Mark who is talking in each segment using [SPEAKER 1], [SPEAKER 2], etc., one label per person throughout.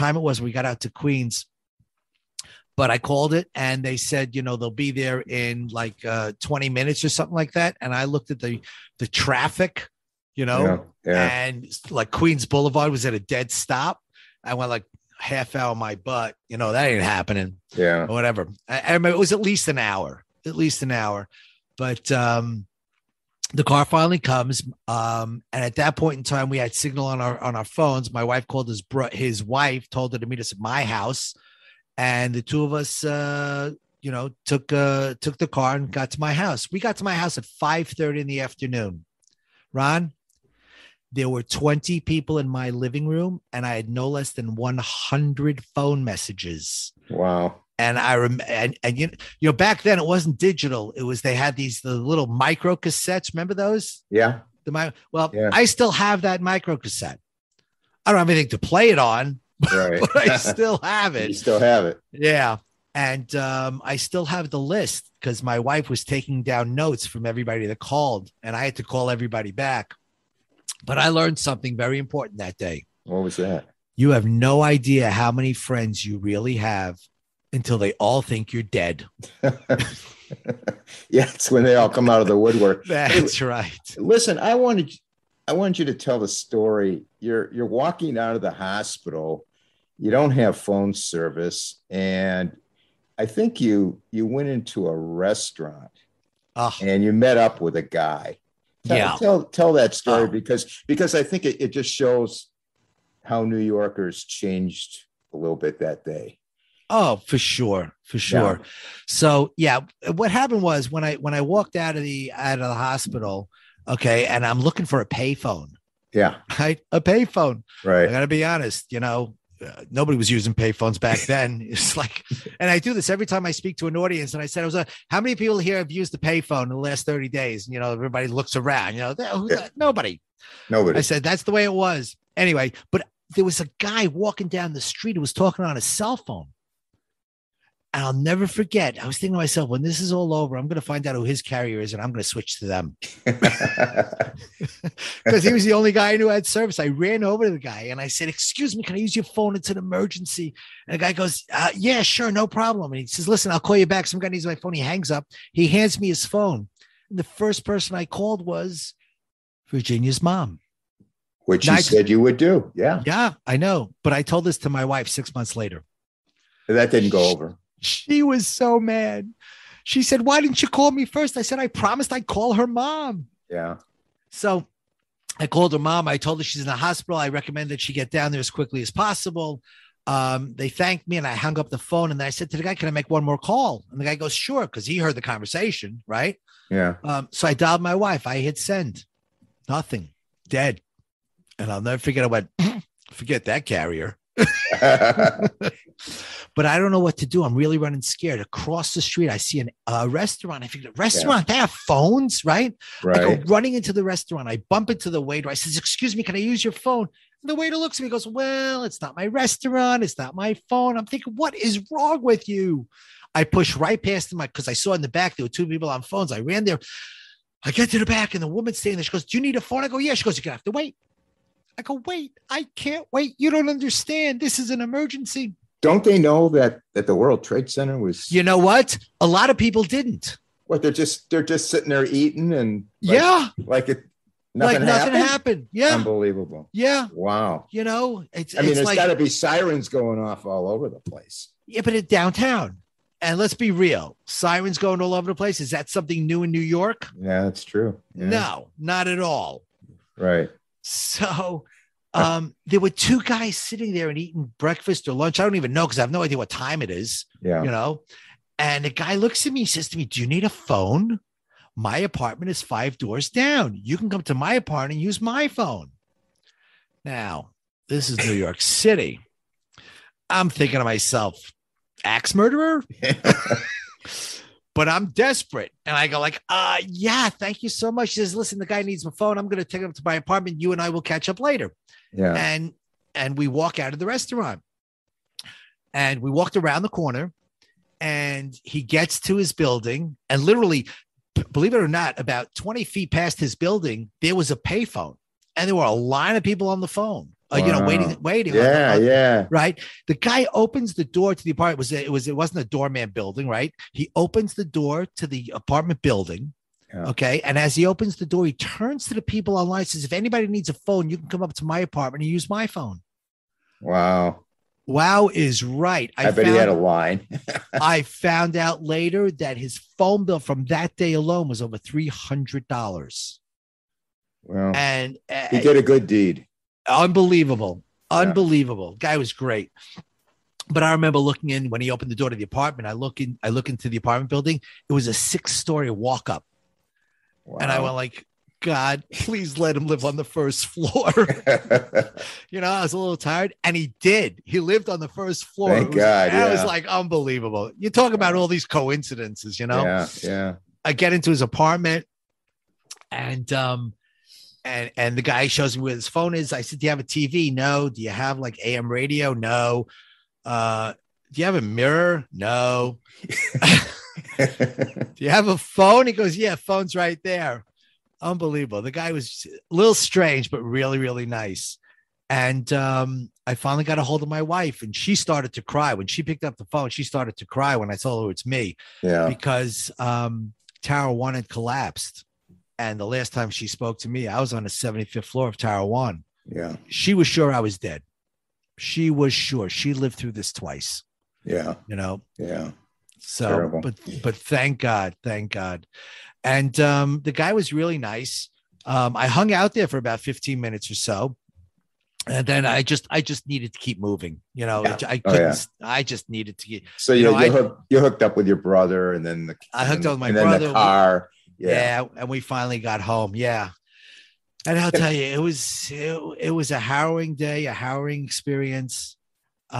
[SPEAKER 1] time it was. We got out to Queens, but I called it and they said, they'll be there in like 20 minutes or something like that. And I looked at the traffic, and like Queens Boulevard was at a dead stop. I went like half hour my butt, that ain't happening.
[SPEAKER 2] Yeah.
[SPEAKER 1] Or whatever. I remember it was at least an hour. But the car finally comes. And at that point in time, we had signal on our phones. My wife called his wife, told her to meet us at my house. And the two of us, took the car and got to my house. We got to my house at 5:30 in the afternoon. Ron, there were 20 people in my living room, and I had no less than 100 phone messages.
[SPEAKER 2] Wow.
[SPEAKER 1] And I remember, back then it wasn't digital. It was, they had the little micro cassettes. Remember those?
[SPEAKER 2] Yeah.
[SPEAKER 1] I still have that micro cassette. I don't have anything to play it on,
[SPEAKER 2] right.
[SPEAKER 1] but I still have it.
[SPEAKER 2] You still have it.
[SPEAKER 1] Yeah. And I still have the list because my wife was taking down notes from everybody that called, and I had to call everybody back. But I learned something very important that day.
[SPEAKER 2] What was that?
[SPEAKER 1] You have no idea how many friends you really have until they all think you're dead.
[SPEAKER 2] Yeah, it's when they all come out of the woodwork.
[SPEAKER 1] That's right.
[SPEAKER 2] Listen, I wanted you to tell the story. You're walking out of the hospital. You don't have phone service, and I think you went into a restaurant and you met up with a guy. Tell that story because I think it just shows how New Yorkers changed a little bit that day.
[SPEAKER 1] Oh, for sure. Yeah. So what happened was when I walked out of the hospital, okay, and I'm looking for a payphone.
[SPEAKER 2] Yeah,
[SPEAKER 1] right, a payphone.
[SPEAKER 2] Right.
[SPEAKER 1] I got to be honest. Nobody was using payphones back then. It's like, and I do this every time I speak to an audience. And I said, how many people here have used the payphone in the last 30 days? And, everybody looks around, nobody. I said, that's the way it was. Anyway, but there was a guy walking down the street who was talking on his cell phone. And I'll never forget. I was thinking to myself, when this is all over, I'm going to find out who his carrier is, and I'm going to switch to them. Because he was the only guy I knew had service. I ran over to the guy and I said, "Excuse me, can I use your phone? It's an emergency." And the guy goes, "Yeah, sure, no problem." And he says, "Listen, I'll call you back. Some guy needs my phone." He hangs up. He hands me his phone. And the first person I called was Virginia's mom.
[SPEAKER 2] Which you said you would do. Yeah.
[SPEAKER 1] Yeah, I know. But I told this to my wife 6 months later.
[SPEAKER 2] That didn't go over.
[SPEAKER 1] She was so mad. She said, "Why didn't you call me first?" I said, "I promised I'd call her mom."
[SPEAKER 2] Yeah.
[SPEAKER 1] So I called her mom. I told her she's in the hospital. I recommend that she get down there as quickly as possible. They thanked me and I hung up the phone. And then I said to the guy, "Can I make one more call?" And the guy goes, "Sure," because he heard the conversation, right?
[SPEAKER 2] Yeah.
[SPEAKER 1] So I dialed my wife. I hit send. Nothing. Dead. And I'll never forget. I went, forget that carrier. But I don't know what to do. I'm really running scared. Across the street, I see a restaurant. I figured, restaurant, they have phones, right? I go running into the restaurant. I bump into the waiter. I says, "Excuse me, can I use your phone?" And the waiter looks at me and goes, "Well, it's not my restaurant. It's not my phone." I'm thinking, what is wrong with you? I push right past him because I saw in the back there were two people on phones. I ran there. I get to the back and the woman's standing there. She goes, "Do you need a phone?" I go, "Yeah." She goes, "You're going to have to wait." I go, "Wait, I can't wait. You don't understand. This is an emergency."
[SPEAKER 2] Don't they know that the World Trade Center was?
[SPEAKER 1] You know what? A lot of people didn't.
[SPEAKER 2] What, they're just sitting there eating and nothing happened.
[SPEAKER 1] Yeah,
[SPEAKER 2] unbelievable.
[SPEAKER 1] Yeah,
[SPEAKER 2] wow.
[SPEAKER 1] There's
[SPEAKER 2] got to be sirens going off all over the place.
[SPEAKER 1] Yeah, but it's downtown, and let's be real, sirens going all over the place. Is that something new in New York?
[SPEAKER 2] Yeah, that's true. Yeah.
[SPEAKER 1] No, not at all.
[SPEAKER 2] Right.
[SPEAKER 1] So. There were two guys sitting there and eating breakfast or lunch. I don't even know because I have no idea what time it is.
[SPEAKER 2] Yeah.
[SPEAKER 1] And the guy looks at me, he says to me, "Do you need a phone? My apartment is 5 doors down. You can come to my apartment and use my phone." Now, this is New York City. I'm thinking to myself, axe murderer? But I'm desperate. And I go yeah, thank you so much. He says, "Listen, the guy needs my phone. I'm going to take him to my apartment. You and I will catch up later."
[SPEAKER 2] Yeah.
[SPEAKER 1] And we walk out of the restaurant and we walked around the corner and he gets to his building and literally, believe it or not, about 20 feet past his building, there was a payphone and there were a line of people on the phone. waiting.
[SPEAKER 2] Yeah.
[SPEAKER 1] Right. The guy opens the door to the apartment. It wasn't a doorman building, right? He opens the door to the apartment building. Yeah. Okay. And as he opens the door, he turns to the people online and says, if anybody needs a phone, you can come up to my apartment and use my phone. Wow is right.
[SPEAKER 2] I bet he had a line.
[SPEAKER 1] I found out later that his phone bill from that day alone was over $300.
[SPEAKER 2] Well, and he did a good deed.
[SPEAKER 1] Unbelievable. Guy was great. But I remember looking in when he opened the door to the apartment. I look into the apartment building. It was a 6-story walk up. Wow. And I went like, God, please let him live on the first floor. I was a little tired, and he did. He lived on the first floor.
[SPEAKER 2] Thank God.
[SPEAKER 1] It was like unbelievable. You talk about all these coincidences,
[SPEAKER 2] Yeah.
[SPEAKER 1] I get into his apartment, and the guy shows me where his phone is. I said, do you have a TV? No. Do you have like AM radio? No. Do you have a mirror? No. Do you have a phone? He goes, yeah, phone's right there. Unbelievable. The guy was a little strange, but really, really nice. And I finally got a hold of my wife, and she started to cry. When she picked up the phone, she started to cry when I told her it's me.
[SPEAKER 2] Yeah.
[SPEAKER 1] Because Tower 1 had collapsed. And the last time she spoke to me, I was on the 75th floor of Tower 1.
[SPEAKER 2] Yeah.
[SPEAKER 1] She was sure I was dead. She was sure. She lived through this twice.
[SPEAKER 2] Yeah.
[SPEAKER 1] Yeah. So, terrible. but thank God. And the guy was really nice. I hung out there for about 15 minutes or so. And then I just needed to keep moving. I couldn't. I just needed to get.
[SPEAKER 2] So you hooked up with your brother, and then
[SPEAKER 1] I hooked up with my brother.
[SPEAKER 2] Then the car.
[SPEAKER 1] Yeah, and we finally got home. Yeah, and I'll tell you, it was a harrowing day, a harrowing experience. We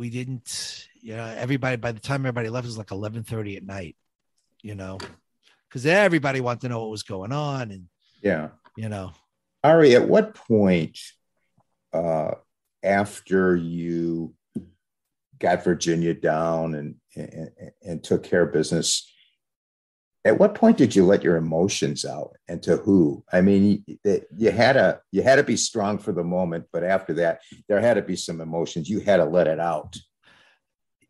[SPEAKER 1] didn't. Everybody, by the time everybody left, it was like 11:30 at night. Because everybody wanted to know what was going on, and
[SPEAKER 2] Ari, at what point after you got Virginia down and took care of business, at what point did you let your emotions out, and to who? I mean, you had to be strong for the moment, but after that, there had to be some emotions. You had to let it out.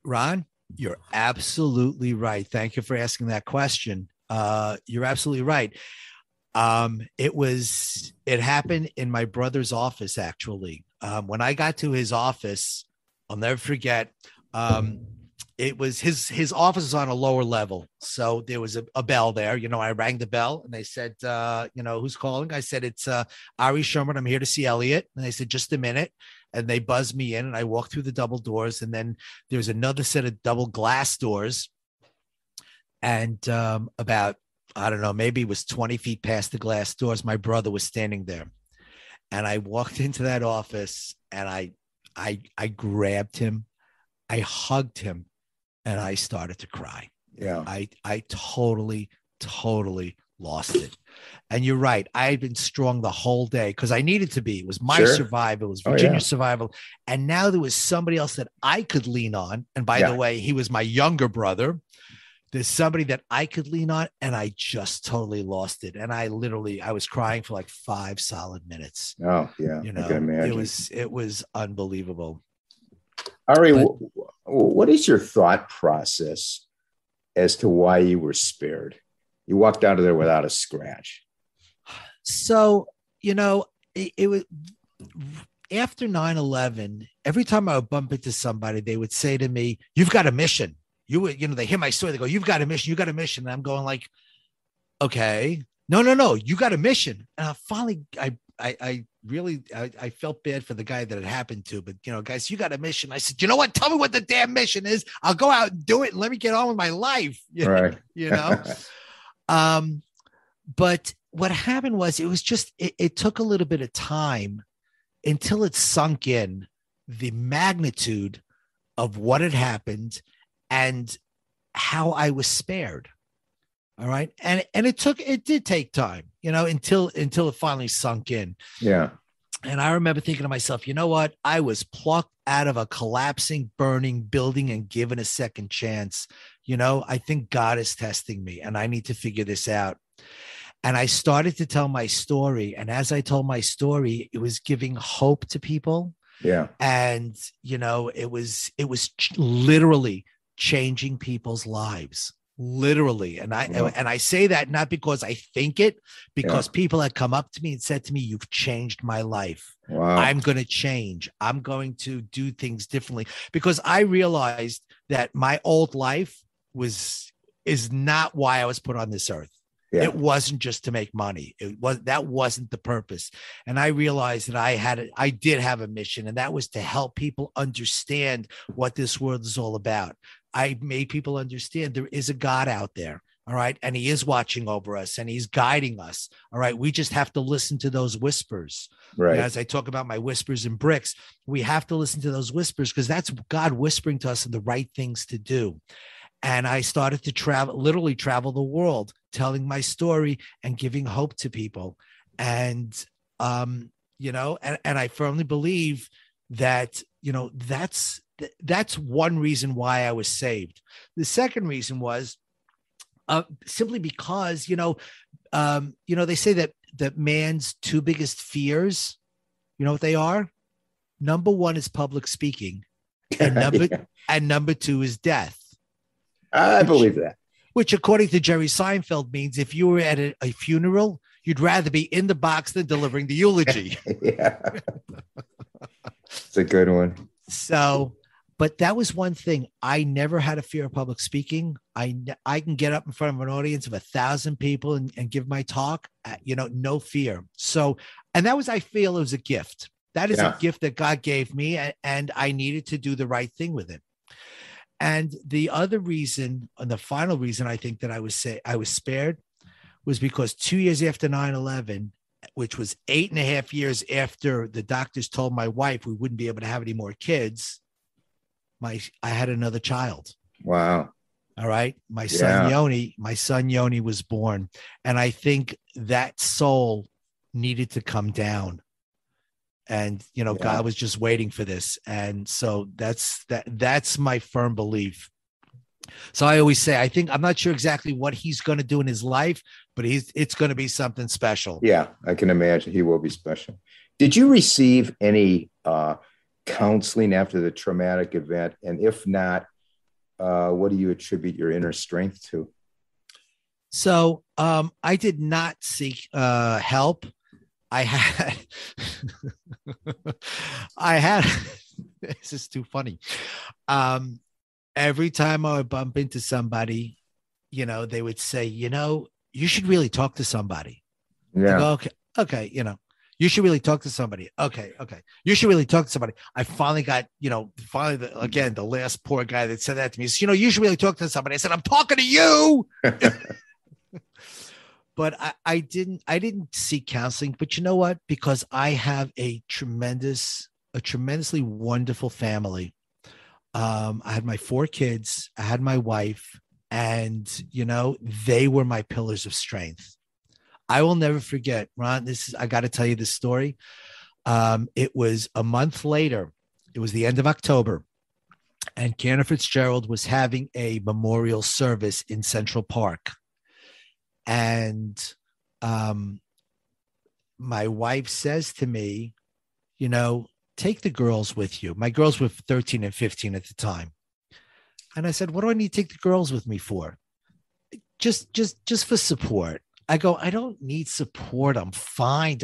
[SPEAKER 1] Ron, you're absolutely right. Thank you for asking that question. You're absolutely right. It happened in my brother's office, actually. When I got to his office, I'll never forget. It was his office is on a lower level. So there was a bell there. I rang the bell, and they said, who's calling? I said, it's Ari Schonbrun. I'm here to see Elliot. And they said, just a minute. And they buzzed me in, and I walked through the double doors. And then there's another set of double glass doors. And about, I don't know, maybe it was 20 feet past the glass doors, my brother was standing there. And I walked into that office, and I grabbed him, I hugged him, and I started to cry.
[SPEAKER 2] Yeah.
[SPEAKER 1] I totally lost it. And you're right. I had been strong the whole day because I needed to be. It was my survival. It was Virginia's survival. And now there was somebody else that I could lean on. And by the way, he was my younger brother. There's somebody that I could lean on, and I just totally lost it. And I was crying for like 5 solid minutes.
[SPEAKER 2] Oh yeah. I can imagine.
[SPEAKER 1] It was unbelievable.
[SPEAKER 2] Ari, what is your thought process as to why you were spared? You walked out of there without a scratch.
[SPEAKER 1] So, it was after 9/11, every time I would bump into somebody, they would say to me, you've got a mission. They hear my story. They go, you've got a mission. You got a mission. And I'm going like, okay, no. You got a mission. And I finally, I felt bad for the guy that it happened to, but guys, you got a mission. I said, you know what? Tell me what the damn mission is. I'll go out and do it, and let me get on with my life.
[SPEAKER 2] Right.
[SPEAKER 1] But what happened was it took a little bit of time until it sunk in the magnitude of what had happened and how I was spared. All right. And it did take time, until it finally sunk in.
[SPEAKER 2] Yeah.
[SPEAKER 1] And I remember thinking to myself, you know what? I was plucked out of a collapsing, burning building and given a second chance. I think God is testing me, and I need to figure this out. And I started to tell my story. And as I told my story, it was giving hope to people.
[SPEAKER 2] Yeah.
[SPEAKER 1] And, it was literally changing people's lives, literally. And I say that not because I think it, because people had come up to me and said to me, "You've changed my life.
[SPEAKER 2] Wow.
[SPEAKER 1] I'm going to change. I'm going to do things differently," because I realized that my old life is not why I was put on this earth. Yeah. It wasn't just to make money. That wasn't the purpose. And I realized that I did have a mission, and that was to help people understand what this world is all about. I made people understand there is a God out there. All right. And he is watching over us and he's guiding us. All right. We just have to listen to those whispers.
[SPEAKER 2] Right.
[SPEAKER 1] As I talk about my whispers and bricks, we have to listen to those whispers because that's God whispering to us the right things to do. And I started to literally travel the world, telling my story and giving hope to people. And, and I firmly believe that, that's one reason why I was saved. The second reason was simply because, they say that man's two biggest fears, you know what they are? Number one is public speaking, and number two is death.
[SPEAKER 2] I believe that.
[SPEAKER 1] Which, according to Jerry Seinfeld, means if you were at a funeral, you'd rather be in the box than delivering the eulogy.
[SPEAKER 2] Yeah. It's a good one.
[SPEAKER 1] So, but that was one thing. I never had a fear of public speaking. I can get up in front of an audience of 1,000 people and give my talk, no fear. So, and that was, I feel it was a gift. That is a gift that God gave me, and I needed to do the right thing with it. And the other reason, and the final reason I think that I was spared, was because 2 years after 9/11, which was 8.5 years after the doctors told my wife we wouldn't be able to have any more kids, I had another child.
[SPEAKER 2] Wow.
[SPEAKER 1] All right. My son Yoni was born. And I think that soul needed to come down. And, God was just waiting for this. And so that's my firm belief. So I always say, I'm not sure exactly what he's going to do in his life, but it's going to be something special.
[SPEAKER 2] Yeah, I can imagine he will be special. Did you receive any counseling after the traumatic event? And if not, what do you attribute your inner strength to?
[SPEAKER 1] So I did not seek help. I had, this is too funny. Every time I would bump into somebody, they would say, you should really talk to somebody.
[SPEAKER 2] Yeah.
[SPEAKER 1] I go, okay. You should really talk to somebody. Okay. You should really talk to somebody. I finally got, the last poor guy that said that to me is, you should really talk to somebody. I said, I'm talking to you. But I didn't seek counseling. But you know what? Because I have a tremendously wonderful family. I had my 4 kids. I had my wife, and they were my pillars of strength. I will never forget, Ron. I got to tell you this story. It was a month later. It was the end of October, and Cantor Fitzgerald was having a memorial service in Central Park. And my wife says to me, take the girls with you. My girls were 13 and 15 at the time. And I said, what do I need to take the girls with me for? Just for support. I go, I don't need support. I'm fine.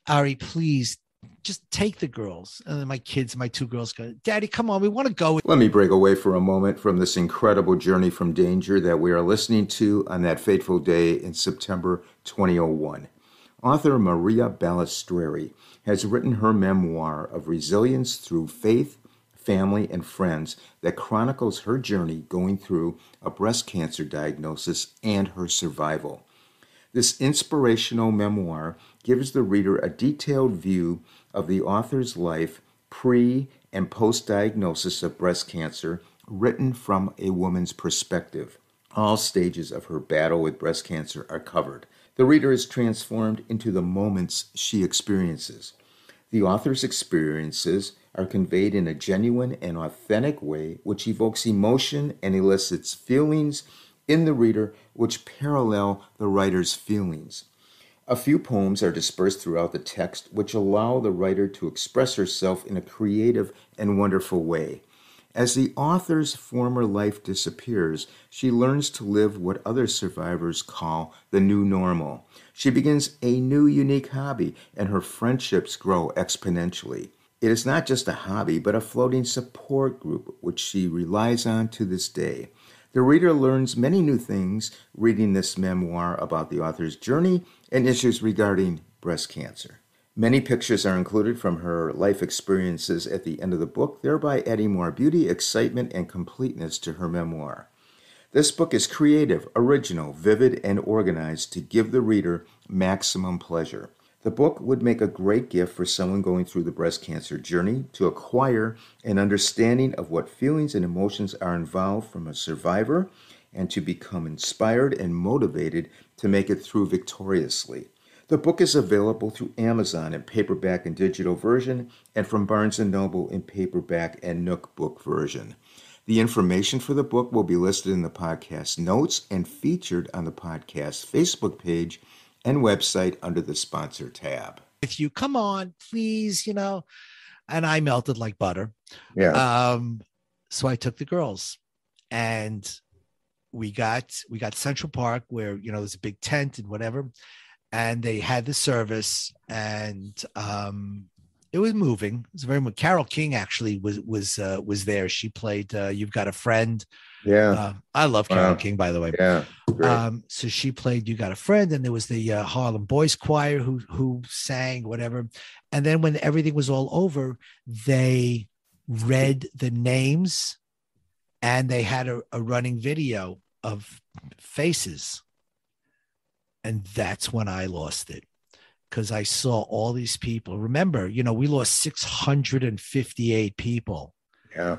[SPEAKER 1] Ari, please just take the girls. And then my 2 girls go, Daddy, come on, we want to go.
[SPEAKER 2] Let me break away for a moment from this incredible journey from danger that we are listening to on that fateful day in September 2001. Author Maria Balistreri has written her memoir of resilience through faith, family, and friends that chronicles her journey going through a breast cancer diagnosis and her survival. This inspirational memoir gives the reader a detailed view of the author's life pre- and post-diagnosis of breast cancer, written from a woman's perspective. All stages of her battle with breast cancer are covered. The reader is transformed into the moments she experiences. The author's experiences are conveyed in a genuine and authentic way, which evokes emotion and elicits feelings in the reader which parallel the writer's feelings. A few poems are dispersed throughout the text which allow the writer to express herself in a creative and wonderful way. As the author's former life disappears, she learns to live what other survivors call the new normal. She begins a new unique hobby, and her friendships grow exponentially. It is not just a hobby, but a floating support group which she relies on to this day. The reader learns many new things reading this memoir about the author's journey and issues regarding breast cancer. Many pictures are included from her life experiences at the end of the book, thereby adding more beauty, excitement, and completeness to her memoir. This book is creative, original, vivid, and organized to give the reader maximum pleasure. The book would make a great gift for someone going through the breast cancer journey to acquire an understanding of what feelings and emotions are involved from a survivor and to become inspired and motivated to make it through victoriously. The book is available through Amazon in paperback and digital version and from Barnes & Noble in paperback and Nook book version. The information for the book will be listed in the podcast notes and featured on the podcast Facebook page and website under the sponsor tab.
[SPEAKER 1] If you come on, please, and I melted like butter.
[SPEAKER 2] Yeah.
[SPEAKER 1] So I took the girls and we got Central Park where, there's a big tent and whatever. And they had the service and it was moving. It was very much. Carole King actually was there. She played You've Got a Friend.
[SPEAKER 2] Yeah.
[SPEAKER 1] I love Carole King, by the way.
[SPEAKER 2] Yeah. Great.
[SPEAKER 1] So she played You Got a Friend, and there was the Harlem Boys Choir who sang whatever. And then when everything was all over, they read the names and they had a running video of faces. And that's when I lost it, because I saw all these people. Remember, we lost 658 people.
[SPEAKER 2] Yeah.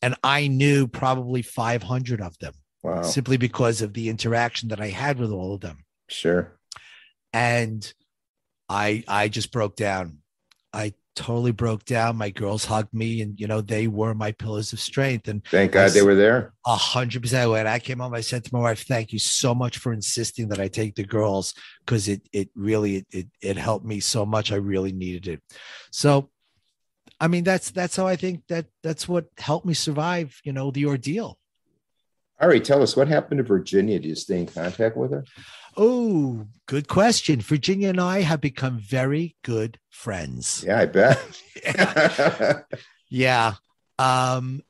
[SPEAKER 1] And I knew probably 500 of them.
[SPEAKER 2] Wow.
[SPEAKER 1] Simply because of the interaction that I had with all of them.
[SPEAKER 2] Sure.
[SPEAKER 1] And I just broke down. I totally broke down. My girls hugged me and, they were my pillars of strength. And
[SPEAKER 2] thank God they were there.
[SPEAKER 1] 100%. When I came home, I said to my wife, thank you so much for insisting that I take the girls, because it really helped me so much. I really needed it. So, I mean, that's how I think that's what helped me survive, the ordeal.
[SPEAKER 2] Ari, tell us what happened to Virginia. Do you stay in contact with her?
[SPEAKER 1] Oh, good question. Virginia and I have become very good friends.
[SPEAKER 2] Yeah, I bet.
[SPEAKER 1] Yeah.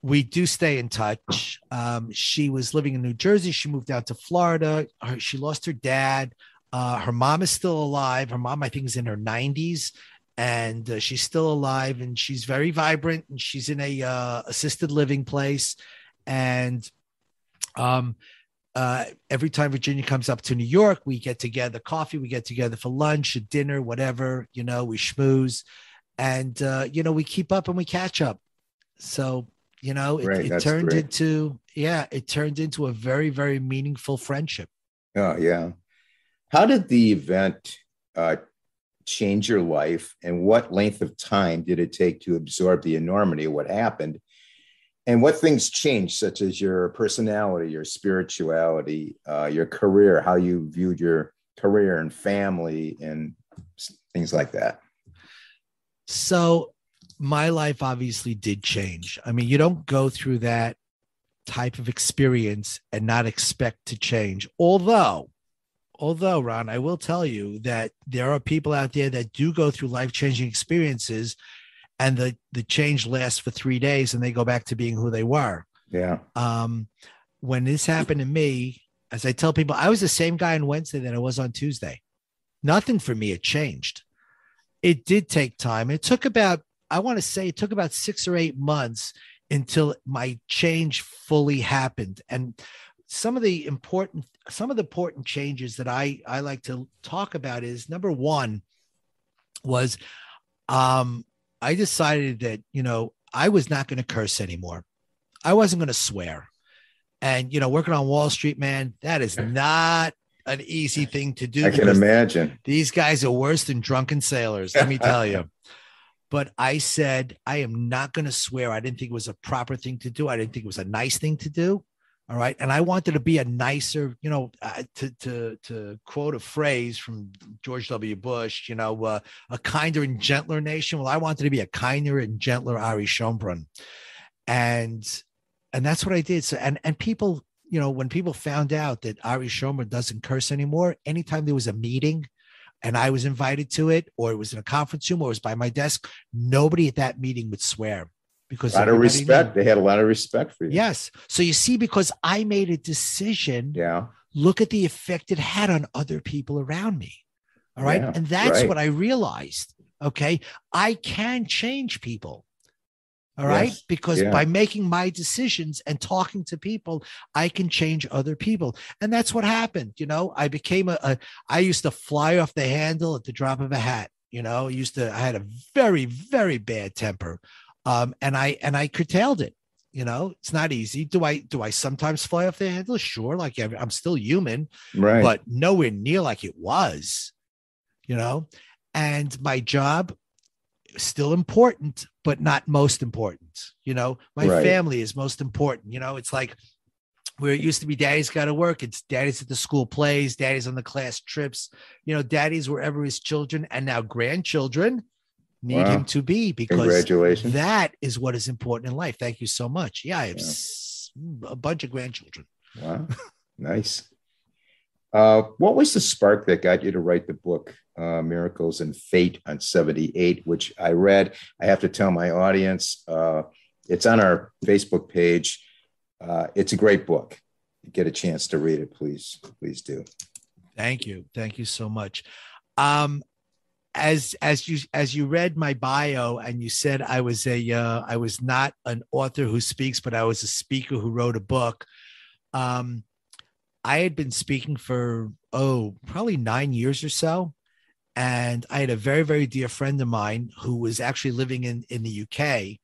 [SPEAKER 1] We do stay in touch. She was living in New Jersey. She moved out to Florida. She lost her dad. Her mom is still alive. Her mom, I think, is in her 90s. And she's still alive. And she's very vibrant. And she's in a assisted living place. And every time Virginia comes up to New York, we get together coffee, we get together for lunch, dinner, whatever, we schmooze, and, we keep up and we catch up. So, it turned into a very, very meaningful friendship.
[SPEAKER 2] Oh, yeah. How did the event change your life, and what length of time did it take to absorb the enormity of what happened? And what things changed, such as your personality, your spirituality, your career, how you viewed your career and family and things like that?
[SPEAKER 1] So my life obviously did change. I mean, you don't go through that type of experience and not expect to change. Although, Ron, I will tell you that there are people out there that do go through life-changing experiences, and the change lasts for 3 days and they go back to being who they were.
[SPEAKER 2] Yeah.
[SPEAKER 1] When this happened to me, as I tell people, I was the same guy on Wednesday that I was on Tuesday. Nothing for me had changed. It did take time. It took about 6 or 8 months until my change fully happened. And some of the important changes that I like to talk about is, number one was, I decided that, I was not going to curse anymore. I wasn't going to swear. And, working on Wall Street, man, that is not an easy thing to do.
[SPEAKER 2] I can imagine.
[SPEAKER 1] These guys are worse than drunken sailors, let me tell you. But I said, I am not going to swear. I didn't think it was a proper thing to do. I didn't think it was a nice thing to do. All right. And I wanted to be a nicer, to quote a phrase from George W. Bush, a kinder and gentler nation. Well, I wanted to be a kinder and gentler Ari Schonbrun. And that's what I did. So, and people, when people found out that Ari Schonbrun doesn't curse anymore, anytime there was a meeting and I was invited to it, or it was in a conference room, or it was by my desk, nobody at that meeting would swear. Because
[SPEAKER 2] a lot of respect. They had a lot of respect for you.
[SPEAKER 1] Yes. So you see, because I made a decision,
[SPEAKER 2] yeah,
[SPEAKER 1] look at the effect it had on other people around me. All right.
[SPEAKER 2] Yeah,
[SPEAKER 1] and that's what I realized. Okay. I can change people. All right.
[SPEAKER 2] Yes.
[SPEAKER 1] Because by making my decisions and talking to people, I can change other people. And that's what happened. I became I used to fly off the handle at the drop of a hat. I had a very, very bad temper. And I curtailed it. It's not easy. Do I sometimes fly off the handle? Sure. Like I'm still human,
[SPEAKER 2] right?
[SPEAKER 1] But nowhere near like it was, and my job is still important, but not most important. My family is most important. It's like where it used to be daddy's got to work. It's daddy's at the school plays, daddy's on the class trips, daddy's wherever his children and now grandchildren need him to be, because that is what is important in life. Thank you so much. Yeah, I have a bunch of grandchildren.
[SPEAKER 2] Wow, nice. What was the spark that got you to write the book, Miracles and Fate on 78, which I read? I have to tell my audience, it's on our Facebook page. It's a great book. If you get a chance to read it, please do.
[SPEAKER 1] Thank you. Thank you so much. As you read my bio and you said I was not an author who speaks, but I was a speaker who wrote a book. I had been speaking for probably 9 years or so, and I had a very, very dear friend of mine who was actually living in the UK,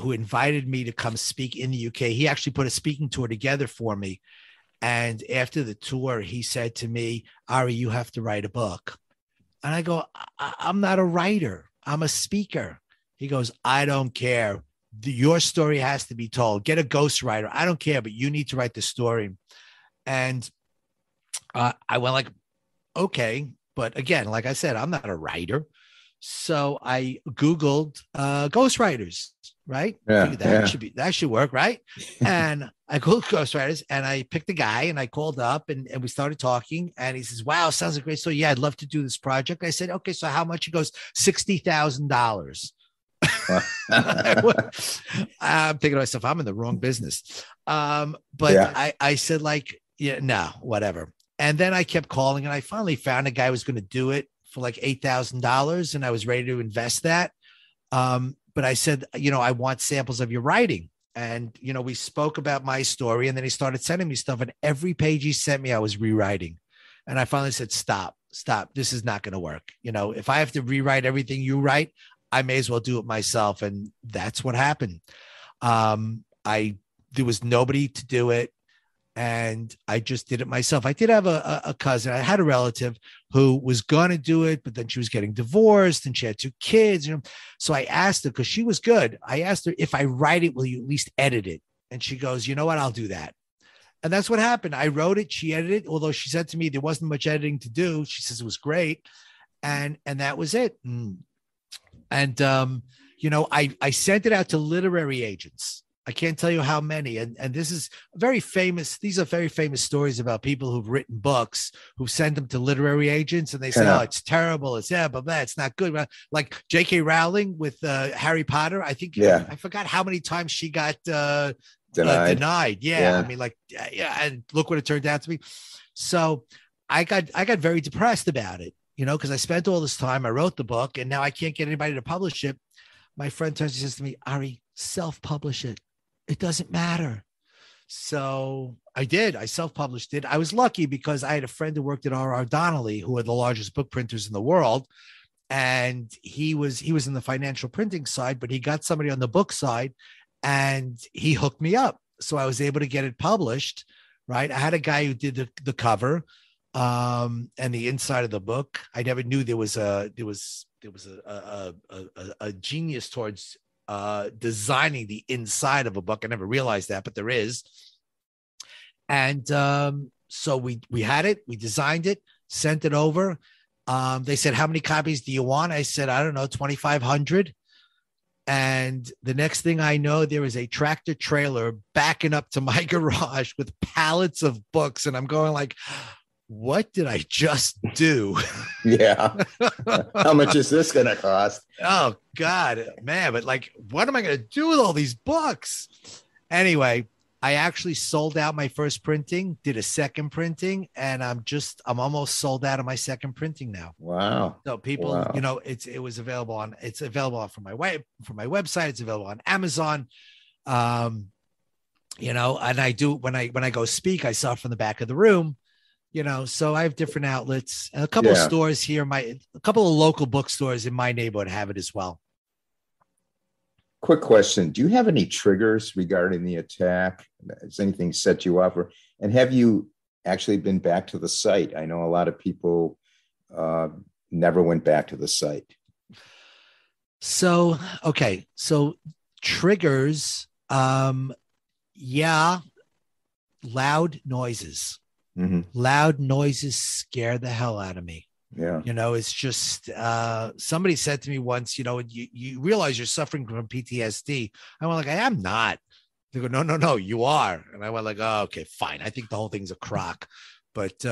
[SPEAKER 1] who invited me to come speak in the UK. He actually put a speaking tour together for me, and after the tour, he said to me, "Ari, you have to write a book." And I go, I'm not a writer. I'm a speaker. He goes, I don't care. Your story has to be told. Get a ghostwriter. I don't care, but you need to write the story. And I went like, okay. But again, like I said, I'm not a writer. So I Googled ghostwriters, right?
[SPEAKER 2] Yeah,
[SPEAKER 1] that should work, right? And I Googled ghostwriters and I picked a guy and I called up and we started talking. And he says, wow, sounds like a great story. Yeah, I'd love to do this project. I said, okay, so how much? He goes, $60,000. I'm thinking to myself, I'm in the wrong business. I said like, yeah, no, whatever. And then I kept calling and I finally found a guy who was going to do it for like $8,000. And I was ready to invest that. But I said, I want samples of your writing. And, we spoke about my story and then he started sending me stuff, and every page he sent me, I was rewriting. And I finally said, stop. This is not going to work. If I have to rewrite everything you write, I may as well do it myself. And that's what happened. There was nobody to do it. And I just did it myself. I did have a cousin. I had a relative who was going to do it, but then she was getting divorced and she had 2 kids. So I asked her, because she was good. I asked her, if I write it, will you at least edit it? And she goes, you know what? I'll do that. And that's what happened. I wrote it. She edited it. Although she said to me, there wasn't much editing to do. She says it was great. And that was it. And, I sent it out to literary agents. I can't tell you how many. And this is very famous. These are very famous stories about people who've written books who send them to literary agents and they say, oh, it's terrible. It's it's not good. Like J.K. Rowling with Harry Potter. I think I forgot how many times she got denied. Yeah. I mean, and look what it turned out to be. So I got very depressed about it, because I spent all this time. I wrote the book and now I can't get anybody to publish it. My friend turns and says to me, Ari, self-publish it. It doesn't matter. So I did. I self-published it. I was lucky because I had a friend who worked at R.R. Donnelley, who are the largest book printers in the world. And he was in the financial printing side, but he got somebody on the book side and he hooked me up. So I was able to get it published, right? I had a guy who did the cover and the inside of the book. I never knew there was a genius towards designing the inside of a book. I never realized that, but there is. And so we had it, we designed it, sent it over. They said, how many copies do you want? I said, I don't know, 2,500. And the next thing I know, there is a tractor trailer backing up to my garage with pallets of books. And I'm going like, what did I just do?
[SPEAKER 2] Yeah. How much is this going to cost?
[SPEAKER 1] Oh, God, man. But like, what am I going to do with all these books? Anyway, I actually sold out my first printing, did a second printing, and I'm almost sold out of my second printing now.
[SPEAKER 2] Wow.
[SPEAKER 1] So people, it's available on from my website. It's available on Amazon. And I do when I go speak, I sell from the back of the room, so I have different outlets and a couple of stores here. A couple of local bookstores in my neighborhood have it as well.
[SPEAKER 2] Quick question. Do you have any triggers regarding the attack? Has anything set you up? And have you actually been back to the site? I know a lot of people never went back to the site.
[SPEAKER 1] So triggers, loud noises. Mm-hmm. Loud noises scare the hell out of me.
[SPEAKER 2] Yeah.
[SPEAKER 1] It's just somebody said to me once, you realize you're suffering from PTSD. I went like, I am not. They go, no, you are. And I went like, oh, okay, fine. I think the whole thing's a crock. But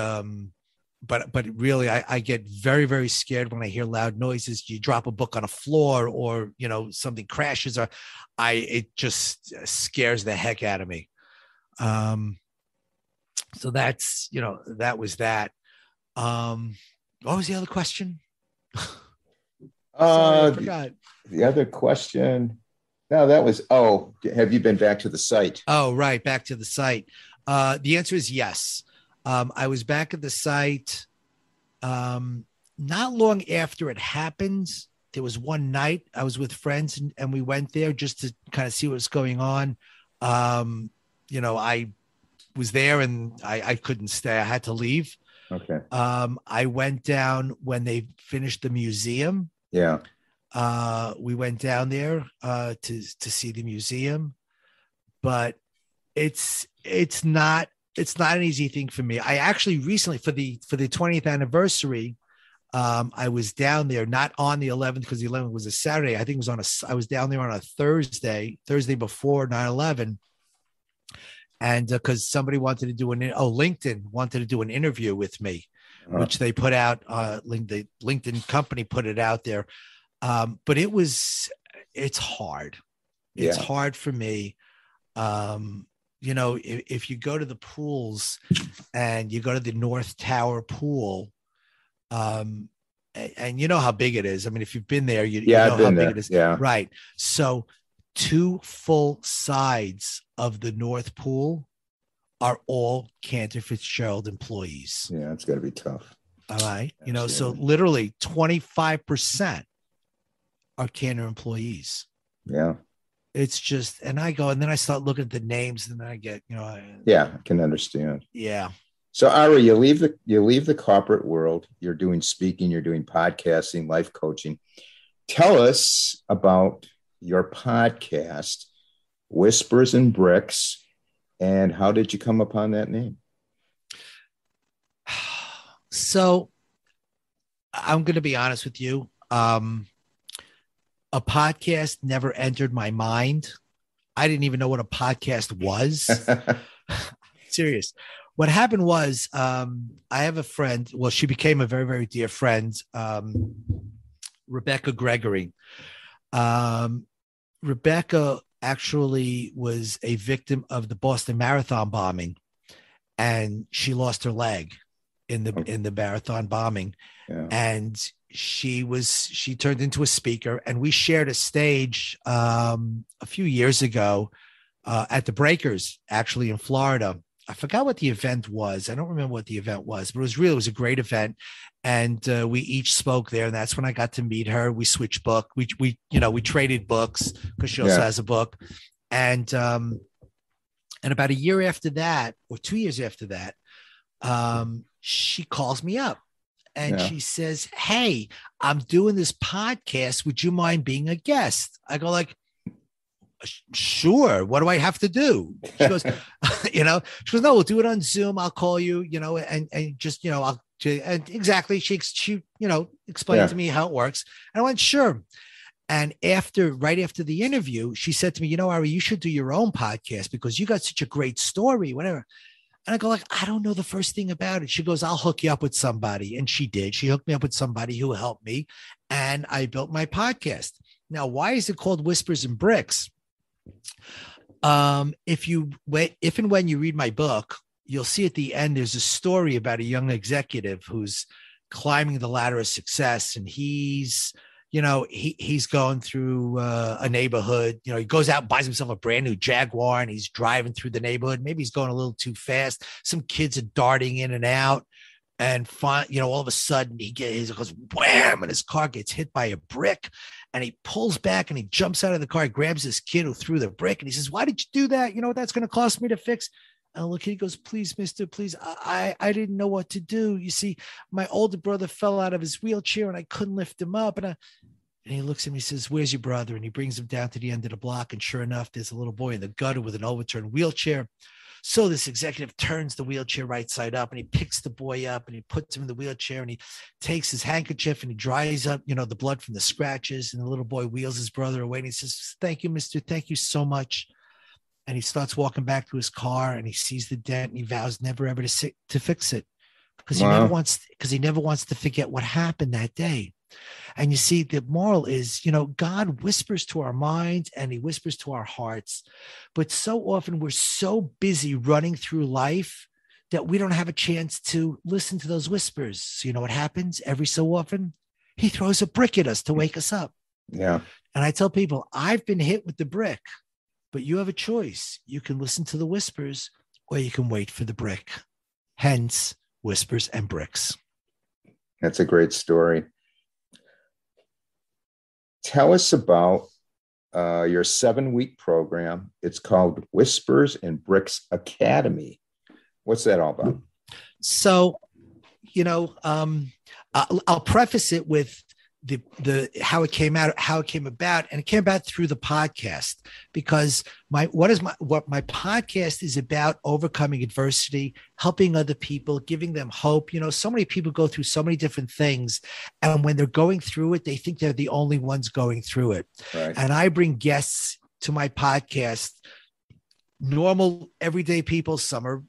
[SPEAKER 1] really, I get very, very scared when I hear loud noises. You drop a book on a floor or, something crashes it just scares the heck out of me. So that's, that was that. What was the other question? Sorry, I forgot.
[SPEAKER 2] The other question. No, that was, have you been back to the site?
[SPEAKER 1] Oh, right. Back to the site. The answer is yes. I was back at the site not long after it happened. There was one night I was with friends and we went there just to kind of see what was going on. I was there and I couldn't stay. I had to leave.
[SPEAKER 2] Okay.
[SPEAKER 1] I went down when they finished the museum.
[SPEAKER 2] Yeah.
[SPEAKER 1] We went down there to see the museum, but it's not an easy thing for me. I actually recently for the 20th anniversary, I was down there, not on the 11th because the 11th was a Saturday. I think it was I was down there on a Thursday before 9/11. And because somebody wanted to do LinkedIn wanted to do an interview with me, which they put out. The LinkedIn company put it out there, but it's hard. It's hard for me. If you go to the pools and you go to the North Tower pool, and you know how big it is. I mean, if you've been there, you know how big it is.
[SPEAKER 2] Yeah.
[SPEAKER 1] Right. So 2 full sides of the North Pool are all Cantor Fitzgerald employees.
[SPEAKER 2] Yeah, it's got to be tough.
[SPEAKER 1] All right. Absolutely. So literally 25% are Cantor employees.
[SPEAKER 2] Yeah.
[SPEAKER 1] It's just, and I go, and then I start looking at the names and then I get,
[SPEAKER 2] I can understand.
[SPEAKER 1] Yeah.
[SPEAKER 2] So Ari, you leave the corporate world. You're doing speaking, you're doing podcasting, life coaching. Tell us about your podcast, Whispers and Bricks, and how did you come upon that name?
[SPEAKER 1] So I'm going to be honest with you. A podcast never entered my mind. I didn't even know what a podcast was. Serious. What happened was I have a friend. Well, she became a very, very dear friend, Rebecca Gregory. Rebecca actually was a victim of the Boston Marathon bombing, and she lost her leg in the marathon bombing. Yeah. And she turned into a speaker, and we shared a stage a few years ago at the Breakers, actually in Florida. I forgot what the event was. I don't remember what the event was, but it was a great event. And we each spoke there, and that's when I got to meet her. We switched book. We traded books because she also has a book. And about a year after that, or 2 years after that, she calls me up and she says, "Hey, I'm doing this podcast. Would you mind being a guest?" I go like, Sure. What do I have to do? She goes, she goes, no, we'll do it on Zoom. I'll call you, and just, and exactly. She explained to me how it works. And I went, sure. And right after the interview, she said to me, Ari, you should do your own podcast because you got such a great story, whatever. And I go like, I don't know the first thing about it. She goes, I'll hook you up with somebody. And she did. She hooked me up with somebody who helped me. And I built my podcast. Now, why is it called Whispers and Bricks? If and when you read my book, you'll see at the end, there's a story about a young executive who's climbing the ladder of success. And he's going through a neighborhood, he goes out and buys himself a brand new Jaguar and he's driving through the neighborhood. Maybe he's going a little too fast. Some kids are darting in and out. And all of a sudden he goes wham, and his car gets hit by a brick, and he pulls back and he jumps out of the car, he grabs this kid who threw the brick, and he says, "Why did you do that? You know what that's going to cost me to fix?" And look, he goes, "Please, mister, please. I didn't know what to do. You see, my older brother fell out of his wheelchair and I couldn't lift him up." And he looks at me, he says, "Where's your brother?" And he brings him down to the end of the block. And sure enough, there's a little boy in the gutter with an overturned wheelchair. So this executive turns the wheelchair right side up and he picks the boy up and he puts him in the wheelchair and he takes his handkerchief and he dries up, the blood from the scratches. And the little boy wheels his brother away and he says, "Thank you, mister. Thank you so much." And he starts walking back to his car and he sees the dent and he vows never, ever to fix it because he never wants to forget what happened that day. And you see, the moral is, God whispers to our minds and he whispers to our hearts. But so often we're so busy running through life that we don't have a chance to listen to those whispers. So you know what happens every so often? He throws a brick at us to wake us up.
[SPEAKER 2] Yeah.
[SPEAKER 1] And I tell people, I've been hit with the brick, but you have a choice. You can listen to the whispers or you can wait for the brick. Hence, Whispers and Bricks.
[SPEAKER 2] That's a great story. Tell us about your 7-week program. It's called Whispers and Bricks Academy. What's that all about?
[SPEAKER 1] So, I'll preface it with how it came about, and it came about through the podcast, because what my podcast is about: overcoming adversity, helping other people, giving them hope. So many people go through so many different things, and when they're going through it, they think they're the only ones going through it.
[SPEAKER 2] Right.
[SPEAKER 1] And I bring guests to my podcast, normal everyday people. Some are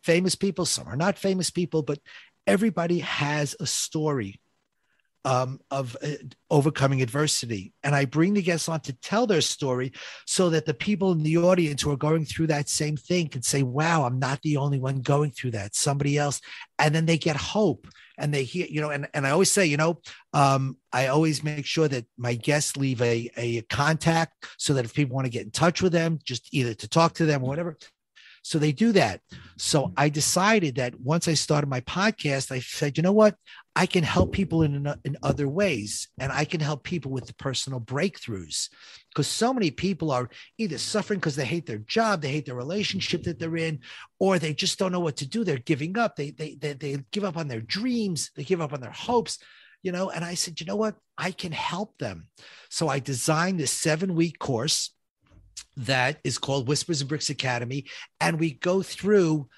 [SPEAKER 1] famous people, some are not famous people, but everybody has a story of overcoming adversity. And I bring the guests on to tell their story so that the people in the audience who are going through that same thing can say, wow, I'm not the only one going through that, somebody else. And then they get hope and they hear, and I always say, I always make sure that my guests leave a contact so that if people want to get in touch with them, just either to talk to them or whatever. So they do that. So I decided that once I started my podcast, I said, you know what? I can help people in other ways, and I can help people with the personal breakthroughs, because so many people are either suffering because they hate their job, they hate their relationship that they're in, or they just don't know what to do. They're giving up. They give up on their dreams. They give up on their hopes, and I said, you know what? I can help them. So I designed this 7-week course that is called Whispers and Bricks Academy. And we go through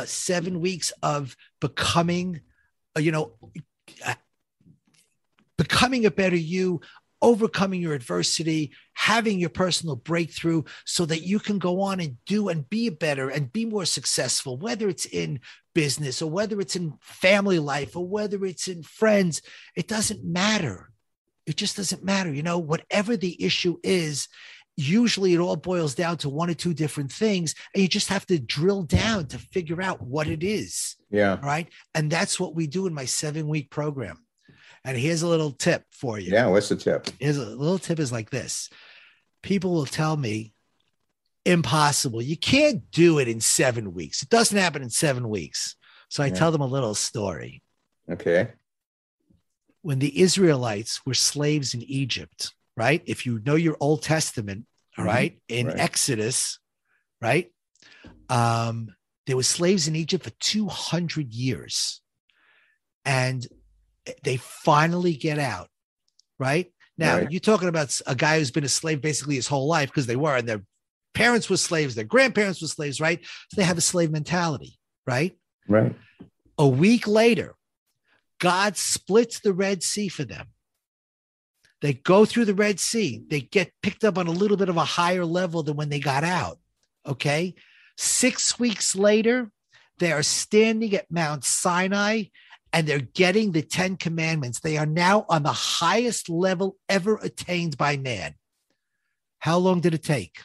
[SPEAKER 1] 7 weeks of becoming a better you, overcoming your adversity, having your personal breakthrough so that you can go on and do and be better and be more successful, whether it's in business or whether it's in family life or whether it's in friends. It doesn't matter. It just doesn't matter. Whatever the issue is, usually it all boils down to one or two different things, and you just have to drill down to figure out what it is.
[SPEAKER 2] Yeah.
[SPEAKER 1] Right. And that's what we do in my 7-week program. And here's a little tip for you.
[SPEAKER 2] Yeah. What's the tip?
[SPEAKER 1] Here's a little tip is like this. People will tell me, impossible. You can't do it in 7 weeks. It doesn't happen in 7 weeks. So I tell them a little story.
[SPEAKER 2] Okay.
[SPEAKER 1] When the Israelites were slaves in Egypt, right? If you know your Old Testament, all right, in Exodus, right? There were slaves in Egypt for 200 years. And they finally get out, right? Now, you're talking about a guy who's been a slave basically his whole life, because they were, and their parents were slaves, their grandparents were slaves, right? So they have a slave mentality, right?
[SPEAKER 2] Right.
[SPEAKER 1] A week later, God splits the Red Sea for them. They go through the Red Sea. They get picked up on a little bit of a higher level than when they got out. Okay. 6 weeks later, they are standing at Mount Sinai and they're getting the 10 commandments. They are now on the highest level ever attained by man. How long did it take?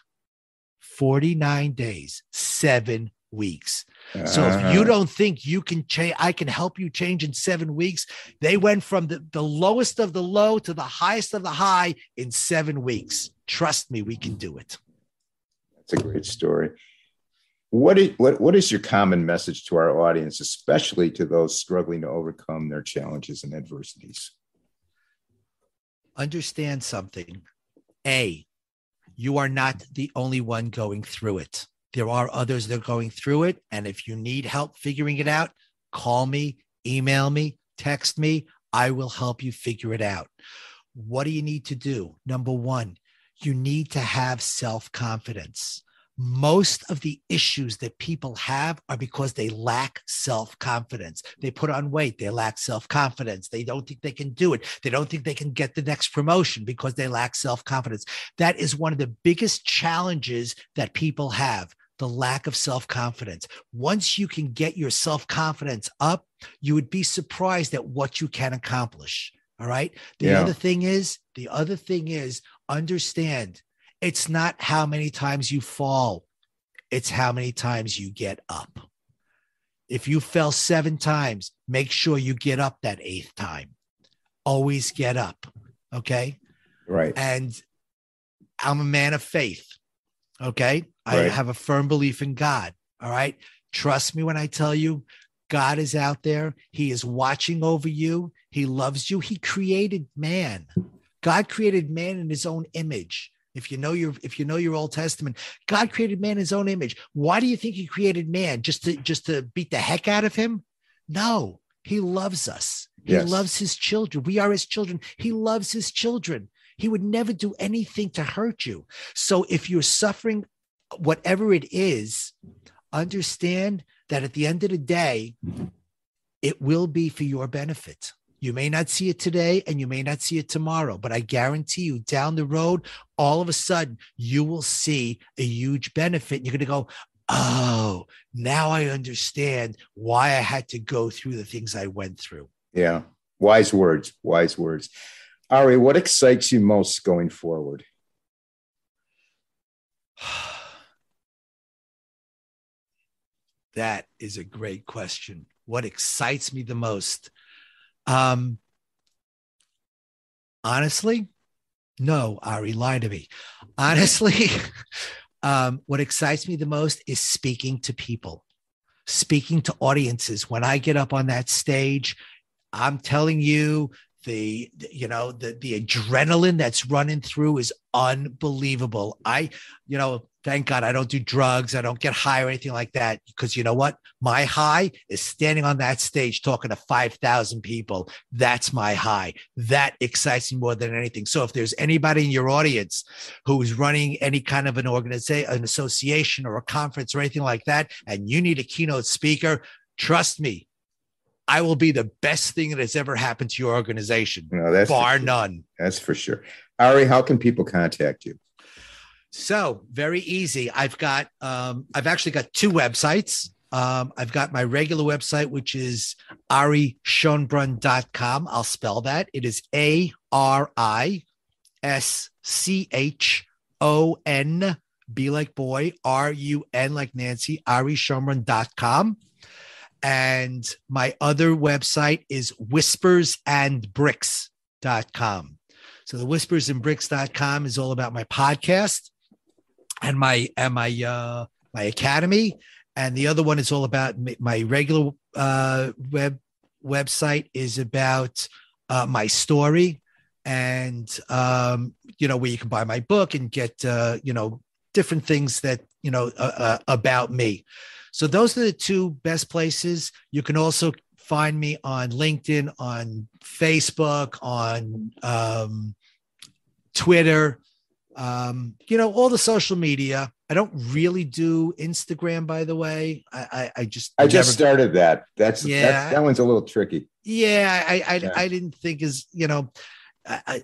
[SPEAKER 1] 49 days, 7 weeks. So if you don't think you can change, I can help you change in 7 weeks. They went from the lowest of the low to the highest of the high in 7 weeks. Trust me, we can do it.
[SPEAKER 2] That's a great story. What is your common message to our audience, especially to those struggling to overcome their challenges and adversities?
[SPEAKER 1] Understand something. A, you are not the only one going through it. There are others that are going through it. And if you need help figuring it out, call me, email me, text me. I will help you figure it out. What do you need to do? Number one, you need to have self-confidence. Most of the issues that people have are because they lack self-confidence. They put on weight. They lack self-confidence. They don't think they can do it. They don't think they can get the next promotion because they lack self-confidence. That is one of the biggest challenges that people have, the lack of self-confidence. Once you can get your self-confidence up, you would be surprised at what you can accomplish. All right. The other thing is, understand, it's not how many times you fall. It's how many times you get up. If you fell 7 times, make sure you get up that 8th time. Always get up. Okay.
[SPEAKER 2] Right.
[SPEAKER 1] And I'm a man of faith. Okay. I have a firm belief in God. All right. Trust me when I tell you, God is out there. He is watching over you. He loves you. He created man. God created man in his own image. If you know your Old Testament, God created man in his own image. Why do you think he created man? Just to beat the heck out of him? No, he loves us. He loves his children. We are his children. He loves his children. He would never do anything to hurt you. So if you're suffering, whatever it is, understand that at the end of the day, it will be for your benefit. You may not see it today and you may not see it tomorrow, but I guarantee you down the road, all of a sudden you will see a huge benefit. You're going to go, oh, now I understand why I had to go through the things I went through.
[SPEAKER 2] Yeah. Wise words. Ari, what excites you most going forward?
[SPEAKER 1] That is a great question. What excites me the most? Honestly, no, Ari, lie to me. Honestly, what excites me the most is speaking to people, speaking to audiences. When I get up on that stage, I'm telling you, the adrenaline that's running through is unbelievable. Thank God I don't do drugs. I don't get high or anything like that, because you know what? My high is standing on that stage talking to 5,000 people. That's my high. That excites me more than anything. So if there's anybody in your audience who's running any kind of an organization, an association or a conference or anything like that, and you need a keynote speaker, trust me, I will be the best thing that has ever happened to your organization, bar none.
[SPEAKER 2] That's for sure. Ari, how can people contact you?
[SPEAKER 1] So very easy. I've actually got 2 websites. I've got my regular website, which is arischonbrun.com. I'll spell that. It is ARISCHON, B like boy, RUN like Nancy, arischonbrun.com. And my other website is whispersandbricks.com. So the whispersandbricks.com is all about my podcast and my academy. And the other one is all about my regular website is about my story and, where you can buy my book and get, different things that, about me. So those are the 2 best places. You can also find me on LinkedIn, on Facebook, on Twitter, all the social media. I don't really do Instagram, by the way. I just
[SPEAKER 2] started that. That one's a little tricky.
[SPEAKER 1] Yeah, I didn't think I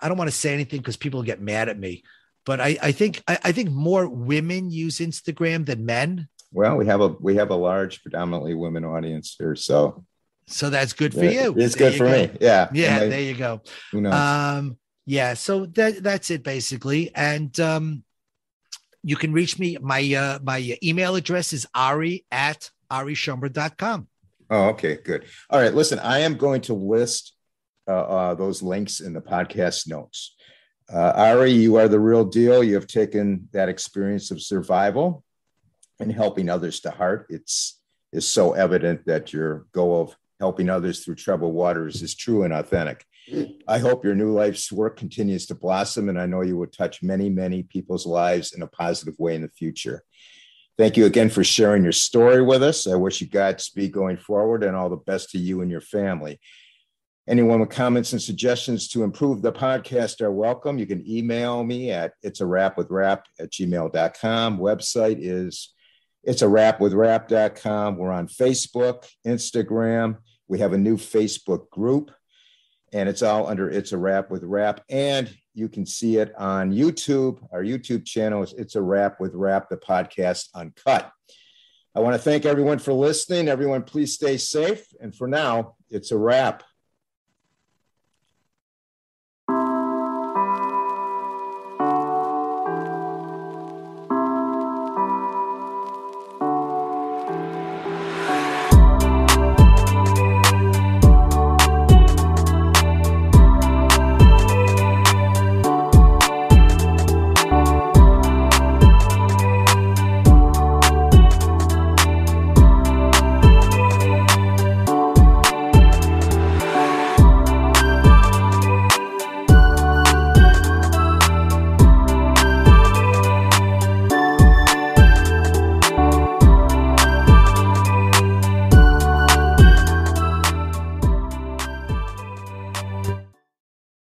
[SPEAKER 1] don't want to say anything because people get mad at me, but I think more women use Instagram than men.
[SPEAKER 2] Well, we have a large, predominantly women audience here, so
[SPEAKER 1] that's good for you.
[SPEAKER 2] It's good for me. Yeah.
[SPEAKER 1] There you go.
[SPEAKER 2] Who knows?
[SPEAKER 1] Yeah. So that's it basically. And you can reach me. My email address is ari@arishonbrun.com.
[SPEAKER 2] Oh, okay, good. All right. Listen, I am going to list those links in the podcast notes. Ari, you are the real deal. You have taken that experience of survival and helping others to heart. It's so evident that your goal of helping others through troubled waters is true and authentic. I hope your new life's work continues to blossom, and I know you will touch many, many people's lives in a positive way in the future. Thank you again for sharing your story with us. I wish you Godspeed going forward and all the best to you and your family. Anyone with comments and suggestions to improve the podcast are welcome. You can email me at itsarapwithrap@gmail.com. Website is itsarapwithrap.com. We're on Facebook, Instagram. We have a new Facebook group, and it's all under It's a Rap with Rap. And you can see it on YouTube. Our YouTube channel is It's a Rap with Rap, the podcast uncut. I want to thank everyone for listening. Everyone, please stay safe. And for now, it's a wrap.